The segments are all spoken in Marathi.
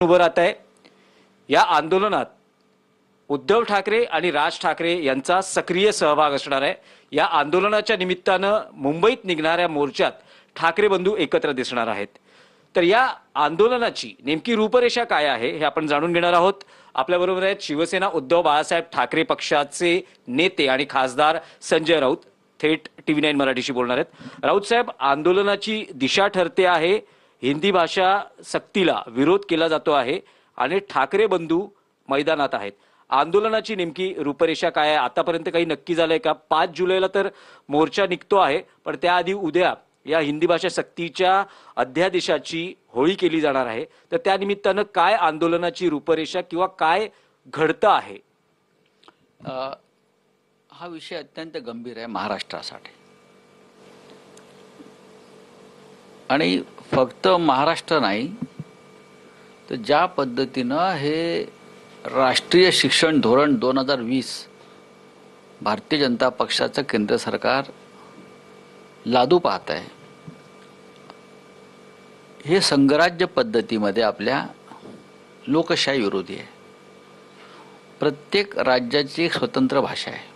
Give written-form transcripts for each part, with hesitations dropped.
उभं राहत आहे। या आंदोलनात उद्धव ठाकरे आणि राज ठाकरे यांचा सक्रिय सहभाग असणार आहे। या आंदोलनाच्या निमित्तानं मुंबईत निघणाऱ्या मोर्चात ठाकरे बंधू एकत्र दिसणार आहेत। तर या आंदोलनाची नेमकी रूपरेषा काय आहे हे आपण जाणून घेणार आहोत। आपल्या बरोबर आहेत शिवसेना उद्धव बाळासाहेब ठाकरे पक्षाचे नेते आणि खासदार संजय राऊत। थेट TV9 मराठीशी बोलणार आहेत। राऊत साहेब, आंदोलनाची दिशा ठरते आहे हिंदी भाषा सक्तीला विरोध केला जातो आहे आणि ठाकरे बंधू मैदानात आहेत। आंदोलनाची नेमकी रूपरेषा काय आहे आतापर्यंत काही नक्की झालंय का? 5 जुलैला तर मोर्चा निघतो आहे, पण त्याआधी उद्या या हिंदी भाषा सक्तीच्या अध्यादेशाची होळी केली जाणार आहे। तर त्या निमित्तानं काय आंदोलनाची रूपरेषा किंवा काय घडतं आहे? हा विषय अत्यंत गंभीर आहे महाराष्ट्रासाठी आणि फक्त महाराष्ट्र नाही तर ज्या पद्धतीनं हे राष्ट्रीय शिक्षण धोरण 2020 भारतीय जनता पक्षाचं केंद्र सरकार लादू पाहत आहे, हे संघराज्य पद्धतीमध्ये आपल्या लोकशाही विरोधी आहे। प्रत्येक राज्याची एक स्वतंत्र भाषा आहे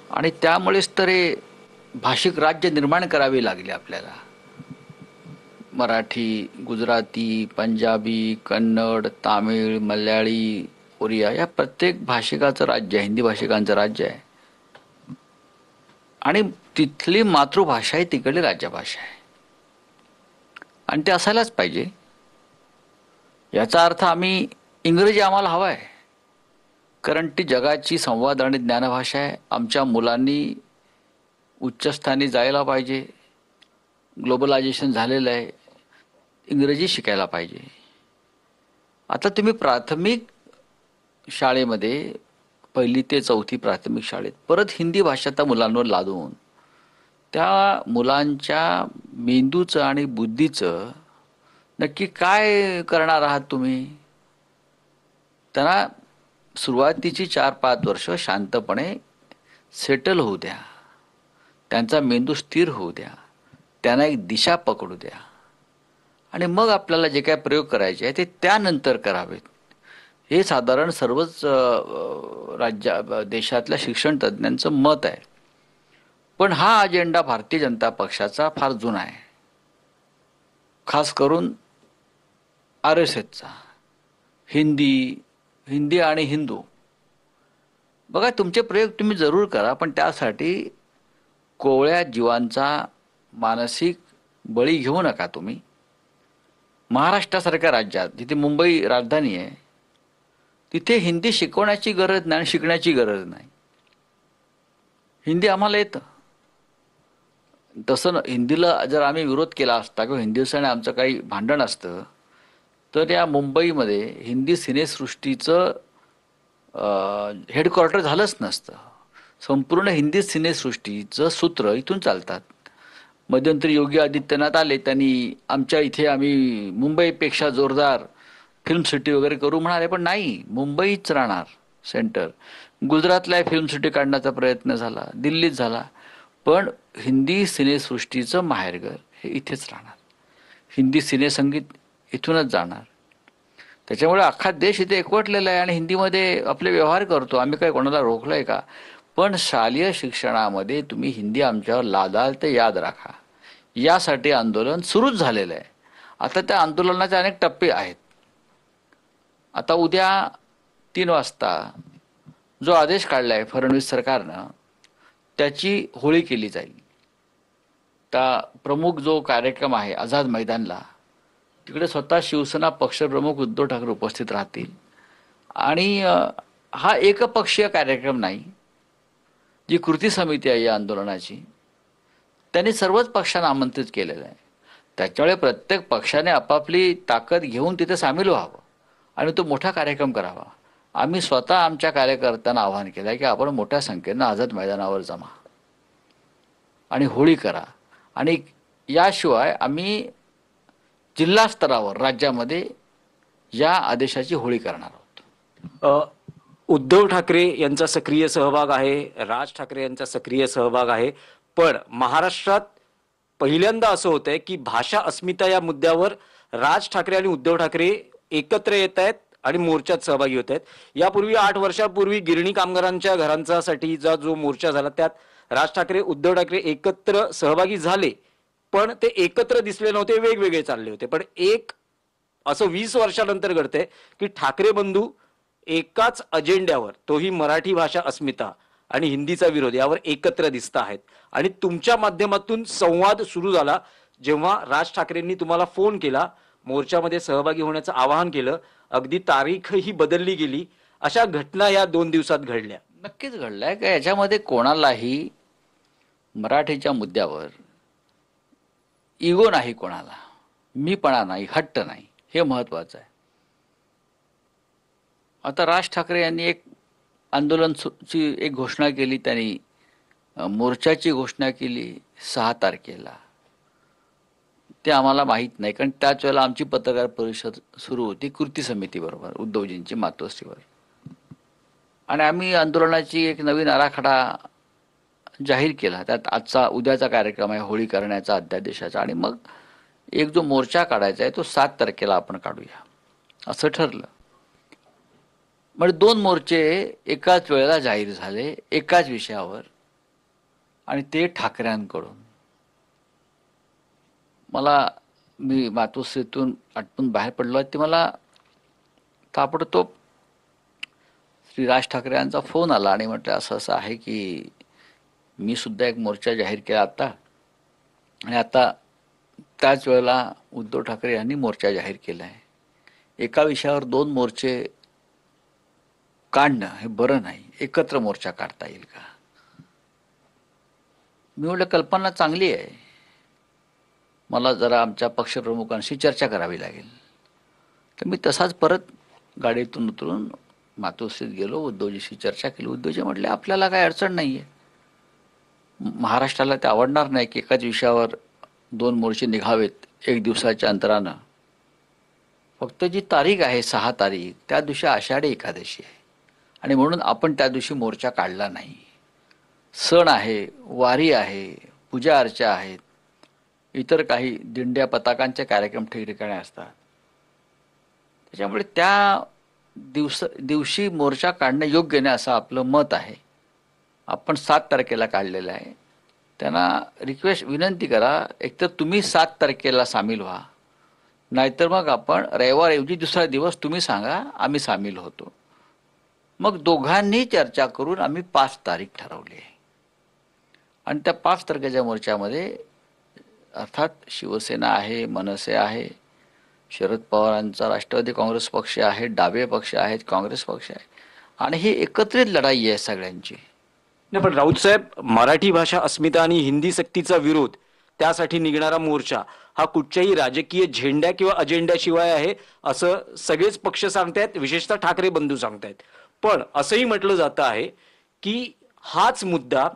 आणि त्यामुळेच तर हे भाषिक राज्य निर्माण करावे लागले आपल्याला। मराठी, गुजराती, पंजाबी, कन्नड, तामिळ, मल्याळी, ओरिया या प्रत्येक भाषिकाचं राज्य हिंदी भाषिकांचं राज्य आहे आणि तिथली मातृभाषा आहे, तिकडली राज्यभाषा आहे आणि ते असायलाच पाहिजे। याचा अर्थ आम्ही इंग्रजी आम्हाला हवा आहे कारण ती जगाची संवाद आणि ज्ञानभाषा आहे। आमच्या मुलांनी उच्चस्थानी जायला पाहिजे, ग्लोबलायझेशन झालेलं आहे, इंग्रजी शिकायला पाहिजे। आता तुम्ही प्राथमिक शाळेमध्ये 1ली ते 4थी प्राथमिक शाळेत परत हिंदी भाषा त्या मुलांवर लादून त्या मुलांच्या मेंदूचं आणि बुद्धीचं नक्की काय करणार आहात तुम्ही? त्यांना सुरुवातीची 4-5 वर्ष शांतपणे सेटल होऊ द्या, त्यांचा मेंदू स्थिर होऊ द्या, त्यांना एक दिशा पकडू द्या आणि मग आपल्याला जे काय प्रयोग करायचे आहे ते त्यानंतर करावेत। हे साधारण सर्वच देशातल्या शिक्षण तज्ज्ञांचं मत आहे। पण हा अजेंडा भारतीय जनता पक्षाचा फार जुना आहे, खास करून RSSचा। हिंदी आणि हिंदू बघा, तुमचे प्रयोग तुम्ही जरूर करा, पण त्यासाठी कोवळ्या जीवांचा मानसिक बळी घेऊ नका तुम्ही। महाराष्ट्रासारख्या राज्यात जिथे मुंबई राजधानी आहे तिथे हिंदी शिकवण्याची गरज नाही आणि शिकण्याची गरज नाही। हिंदी आम्हाला येतं। तसं हिंदीला जर आम्ही विरोध केला असता किंवा हिंदीसने आमचं काही भांडण असतं तर या मुंबईमध्ये हिंदी सिनेसृष्टीचं हेडक्वार्टर झालंच नसतं। संपूर्ण हिंदी सिनेसृष्टीचं सूत्र इथून चालतात। मध्यंतरी योगी आदित्यनाथ आले, त्यांनी आमच्या इथे आम्ही मुंबईपेक्षा जोरदार फिल्म सिटी वगैरे करू म्हणाले, पण नाही, मुंबईच राहणार सेंटर। गुजरातला फिल्म सिटी काढण्याचा प्रयत्न झाला, दिल्लीत झाला, पण हिंदी सिनेसृष्टीचं माहेरघर हे इथेच राहणार। हिंदी सिनेसंगीत इथूनच जाणार। त्याच्यामुळे अख्खा देश इथे एकवटलेला आहे आणि हिंदीमध्ये आपले व्यवहार करतो। आम्ही काय कोणाला रोखलंय का? पण शालेय शिक्षणामध्ये तुम्ही हिंदी आमच्यावर लादाल ते याद राखा। यासाठी आंदोलन सुरूच झालेलं आहे। आता त्या आंदोलनाचे अनेक टप्पे आहेत। आता उद्या 3 वाजता जो आदेश काढलाय फडणवीस सरकारनं त्याची होळी केली जाईल। त्या प्रमुख जो कार्यक्रम आहे आझाद मैदानला, तिकडे स्वतः शिवसेना पक्षप्रमुख उद्धव ठाकरे उपस्थित राहतील आणि हा एकपक्षीय कार्यक्रम नाही। जी कृती समिती आहे या आंदोलनाची त्यांनी सर्वच पक्षांना आमंत्रित केलेलं आहे। त्याच्यामुळे प्रत्येक पक्षाने आपापली ताकद घेऊन तिथे सामील व्हावं आणि तो मोठा कार्यक्रम करावा। आम्ही स्वतः आमच्या कार्यकर्त्यांना आवाहन केलं आहे की आपण मोठ्या संख्येनं आझाद मैदानावर जमा आणि होळी करा आणि याशिवाय आम्ही जिल्हा स्तरावर राज्यामध्ये या आदेशाची होळी करणार आहोत। उद्धव ठाकरे यांचा सक्रिय सहभाग आहे, राज ठाकरे यांचा सक्रिय सहभाग आहे, पण महाराष्ट्रात पहिल्यांदा असं होतंय की भाषा अस्मिता या मुद्द्यावर राज ठाकरे आणि उद्धव ठाकरे एकत्र येत आहेत आणि मोर्चात सहभागी होत आहेत. यापूर्वी 8 वर्षापूर्वी गिरणी कामगारांच्या घरांच्यासाठीचा जो मोर्चा झाला त्यात राज ठाकरे उद्धव ठाकरे एकत्र सहभागी झाले, पण ते एकत्र दिसले नव्हते, वेगवेगळे चालले होते. पण एक असं 20 वर्षानंतर घडतंय की ठाकरे बंधू एकाच अजेंड्यावर, तोही मराठी भाषा अस्मिता आणि हिंदीचा विरोध, यावर एकत्र दिसत आहेत. आणि तुमच्या माध्यमातून संवाद सुरू झाला जेव्हा राज ठाकरेंनी तुम्हाला फोन केला, मोर्चामध्ये सहभागी होण्याचं आवाहन केलं, अगदी तारीखही बदलली गेली. अशा घटना या 2 दिवसात घडल्या. नक्कीच घडलाय का याच्यामध्ये कोणालाही मराठीच्या मुद्द्यावर इगो नाही, कोणाला मीपणा नाही, हट्ट नाही, हे महत्वाचं आहे. आता राज ठाकरे यांनी एक आंदोलनची एक घोषणा केली, त्यांनी मोर्चाची घोषणा केली 6 तारखेला. ते आम्हाला माहीत नाही, कारण त्याच वेळेला आमची पत्रकार परिषद सुरू होती कृती समितीबरोबर, उद्धवजींची मातोश्रीवर. आणि आम्ही आंदोलनाची एक नवीन आराखडा जाहीर केला. त्यात आजचा उद्याचा कार्यक्रम आहे होळी करण्याचा अध्यादेशाचा, आणि मग एक जो मोर्चा काढायचा आहे तो 7 तारखेला आपण काढूया असं ठरलं. म्हणजे 2 मोर्चे एकाच वेळेला जाहीर झाले एकाच विषयावर, आणि ते ठाकरेंकडून. मी मातोश्रीतून आटपून बाहेर पडलो, ते मला ताबडतोब श्री राज ठाकरे यांचा फोन आला आणि म्हटलं असं असं आहे की मी सुद्धा एक मोर्चा जाहीर केला आता, आणि आता त्याच वेळेला उद्धव ठाकरे यांनी मोर्चा जाहीर केला आहे. एका विषयावर 2 मोर्चे काढणं हे बरं नाही, एकत्र मोर्चा काढता येईल का? मी म्हटलं कल्पना चांगली आहे, मला जरा आमच्या पक्षप्रमुखांशी चर्चा करावी लागेल. तर मी तसाच परत गाडीतून उतरून मातोश्रीत गेलो, उद्धवजीशी चर्चा केली. उद्धवजी म्हटले आपल्याला काही अडचण नाही आहे, महाराष्ट्राला ते आवडणार नाही की एकाच विषयावर 2 मोर्चे निघावेत 1 दिवसाच्या अंतरानं. फक्त जी तारीख आहे 6 तारीख, त्या दिवशी आषाढी एकादशी आहे, आणि म्हणून आपण त्या दिवशी मोर्चा काढला नाही. सण आहे, वारी आहे, पूजा अर्चा आहेत, इतर काही दिंड्या पताकांचे कार्यक्रम ठिकठिकाणी असतात. त्याच्यामुळे त्या दिवशी मोर्चा काढणं योग्य नाही असं आपलं मत आहे. आपण 7 तारखेला काढलेलं आहे. त्यांना विनंती करा, एकतर तुम्ही 7 तारखेला सामील व्हा, नाहीतर मग आपण रविवारऐवजी दुसरा दिवस तुम्ही सांगा, आम्ही सामील होतो. मग दोघांनी चर्चा करून आम्ही 5 तारीख ठरवली आहे. आणि त्या 5 तारखेच्या मोर्चामध्ये अर्थात शिवसेना आहे, मनसे आहे, शरद पवारांचा राष्ट्रवादी काँग्रेस पक्ष आहे, डावे पक्ष आहेत, काँग्रेस पक्ष आहे, आणि ही एकत्रित लढाई आहे सगळ्यांची. नाही, पण राऊत साहेब, मराठी भाषा अस्मिता आणि हिंदी सक्तीचा विरोध, त्यासाठी निघणारा मोर्चा हा कुठच्याही राजकीय झेंड्या किंवा अजेंड्याशिवाय आहे असं सगळेच पक्ष सांगतायत, विशेषतः ठाकरे बंधू सांगतायत. पण असंही म्हटलं जातं आहे की हाच मुद्दा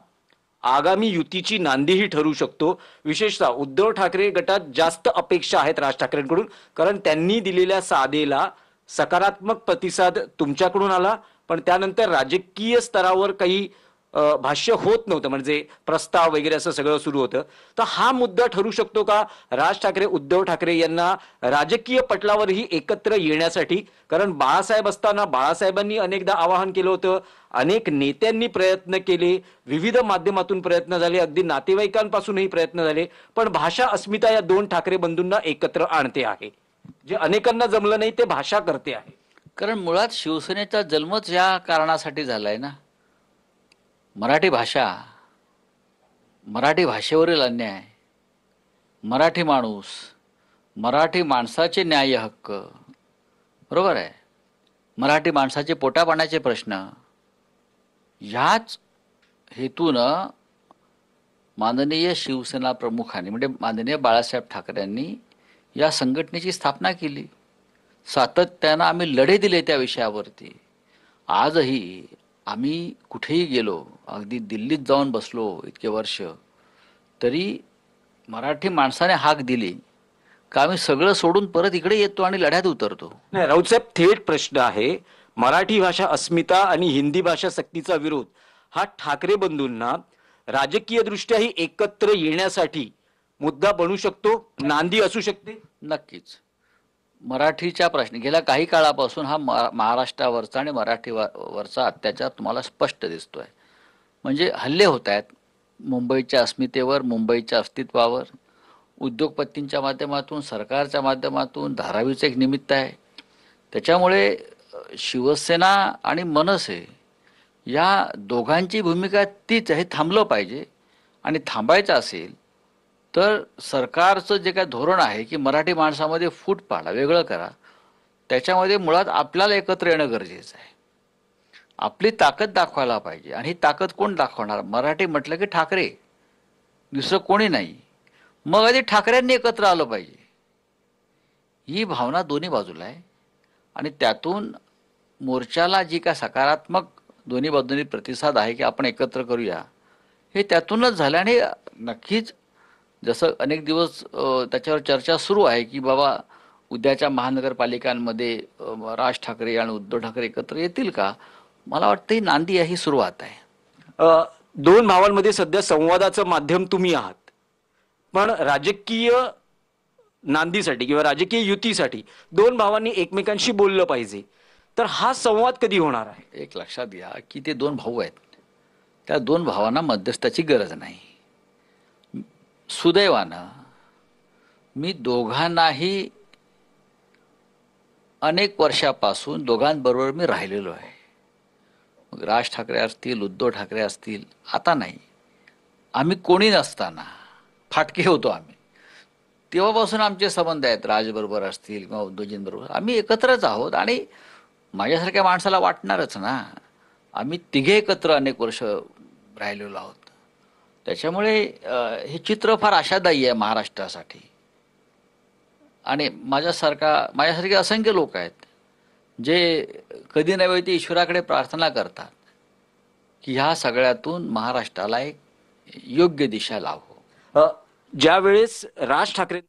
आगामी युतीची नांदीही ठरू शकतो. विशेषतः उद्धव ठाकरे गटात जास्त अपेक्षा आहेत राज ठाकरेंकडून, कारण त्यांनी दिलेल्या साधेला सकारात्मक प्रतिसाद तुमच्याकडून आला, पण त्यानंतर राजकीय स्तरावर काही भाष्य होत नव्हतं, म्हणजे प्रस्ताव वगैरे असं सगळं सुरू होतं. तर हा मुद्दा ठरू शकतो का राज ठाकरे उद्धव ठाकरे यांना राजकीय पटलावरही एकत्र येण्यासाठी? कारण बाळासाहेब असताना बाळासाहेबांनी अनेकदा आवाहन केलं होतं, अनेक नेत्यांनी प्रयत्न केले, विविध माध्यमातून प्रयत्न झाले, अगदी नातेवाईकांपासूनही प्रयत्न झाले, पण भाषा अस्मिता या 2 ठाकरे बंधूंना एकत्र आणते आहे. जे अनेकांना जमलं नाही ते भाषा करते आहे. कारण मुळात शिवसेनेचा जन्मच या कारणासाठी झालाय ना. मराठी भाषा, मराठी भाषेवरील अन्याय, मराठी माणूस, मराठी माणसाचे न्याय हक्क, बरोबर आहे, मराठी माणसाचे पोटापाण्याचे प्रश्न, ह्याच हेतूनं माननीय शिवसेना प्रमुखांनी म्हणजे माननीय बाळासाहेब ठाकरेंनी या संघटनेची स्थापना केली. सातत्यानं आम्ही लढे दिले त्या विषयावरती. आजही आम्ही कुठेही गेलो, अगदी दिल्लीत जाऊन बसलो इतके वर्ष, तरी मराठी माणसाने हाक दिली का आम्ही सगळं सोडून परत इकडे येतो आणि लढ्यात उतरतो. नाही राऊत साहेब, थेट प्रश्न आहे, मराठी भाषा अस्मिता आणि हिंदी भाषा सक्तीचा विरोध हा ठाकरे बंधूंना राजकीय दृष्ट्याही एकत्र येण्यासाठी मुद्दा बनू शकतो, नांदी असू शकते? नक्कीच. मराठीच्या प्रश्न गेल्या काही काळापासून हा महाराष्ट्रावरचा आणि मराठीवरचा अत्याचार तुम्हाला स्पष्ट दिसतोय. म्हणजे हल्ले होत आहेत मुंबईच्या अस्मितेवर, मुंबईच्या अस्तित्वावर, उद्योगपतींच्या माध्यमातून, सरकारच्या माध्यमातून. धारावीचं एक निमित्त आहे. त्याच्यामुळे शिवसेना आणि मनसे या दोघांची भूमिका तीच आहे. थांबलं पाहिजे आणि थांबायचं असेल तर सरकारचं जे काय धोरण आहे की मराठी माणसामध्ये फूट पाडा, वेगळं करा, त्याच्यामध्ये मुळात आपल्याला एकत्र येणं गरजेचं आहे. आपली ताकद दाखवायला पाहिजे. आणि ही ताकद कोण दाखवणार? मराठी म्हटलं की ठाकरे, दुसरं कोणी नाही. मग आधी ठाकरेंनी एकत्र आलं पाहिजे. ही भावना दोन्ही बाजूला आहे आणि त्यातून मोर्चाला जी काय सकारात्मक दोन्ही बाजूंनी प्रतिसाद आहे की आपण एकत्र करूया, हे त्यातूनच झालं. आणि नक्कीच जसं अनेक दिवस त्याच्यावर चर्चा सुरू आहे की बाबा उद्याच्या महानगरपालिकांमध्ये राज ठाकरे आणि उद्धव ठाकरे एकत्र येतील का? मला वाटतं ही नांदी आहे, ही सुरुवात आहे. दोन भावांमध्ये सध्या संवादाचं माध्यम तुम्ही आहात, पण राजकीय नांदीसाठी किंवा राजकीय युतीसाठी दोन भावांनी एकमेकांशी बोललं पाहिजे, तर हा संवाद कधी होणार आहे? एक लक्षात घ्या की ते दोन भाऊ आहेत. त्या दोन भावांना मध्यस्थाची गरज नाही. सुदैवानं मी दोघांनाही अनेक वर्षापासून दोघांबरोबर मी राहिलेलो आहे. मग राज ठाकरे असतील, उद्धव ठाकरे असतील, आता नाही, आम्ही कोणी नसताना फाटके होतो आम्ही, तेव्हापासून आमचे संबंध आहेत. राजबरोबर असतील किंवा उद्धवजींबरोबर आम्ही एकत्रच आहोत. आणि माझ्यासारख्या माणसाला वाटणारच ना, आम्ही तिघे एकत्र अनेक वर्ष राहिलेलो आहोत. त्याच्यामुळे हे चित्र फार आशादायी आहे महाराष्ट्रासाठी. आणि माझ्यासारखे असंख्य लोक आहेत जे कधी नव्हे ते ईश्वराकडे प्रार्थना करतात की ह्या सगळ्यातून महाराष्ट्राला एक योग्य दिशा लाभो. ज्या वेळेस राज ठाकरे